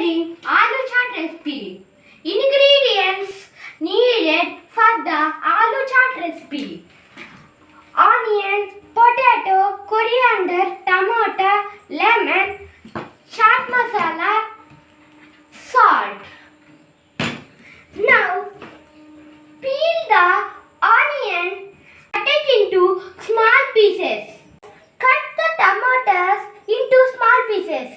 preparing aloo chaat recipe. Ingredients needed for the aloo chaat recipe: onion, potato, coriander, tomato, lemon, chaat masala, salt. Now peel the onion, cut it into small pieces. Cut the tomatoes into small pieces.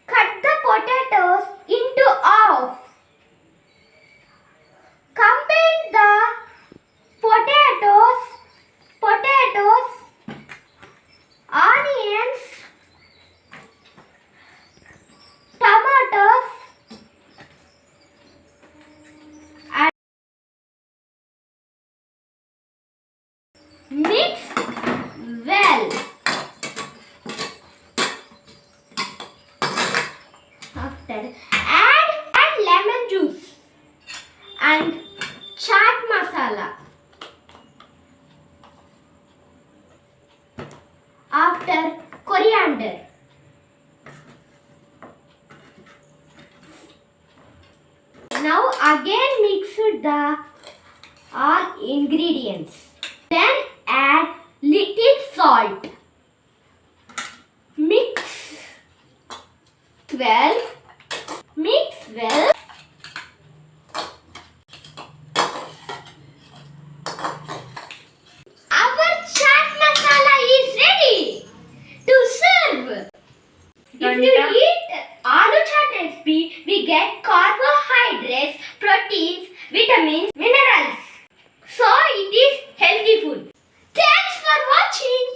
Cut the potatoes into half. Combine the potatoes, onions, tomatoes, and mix well. After add lemon juice and chaat masala. After coriander. Now again mix the all ingredients. Then add little salt. Mix well. Our chaat masala is ready to serve. If you eat aloo chaat recipe, we get carbohydrates, proteins, vitamins, minerals. So it is healthy food. Thanks for watching.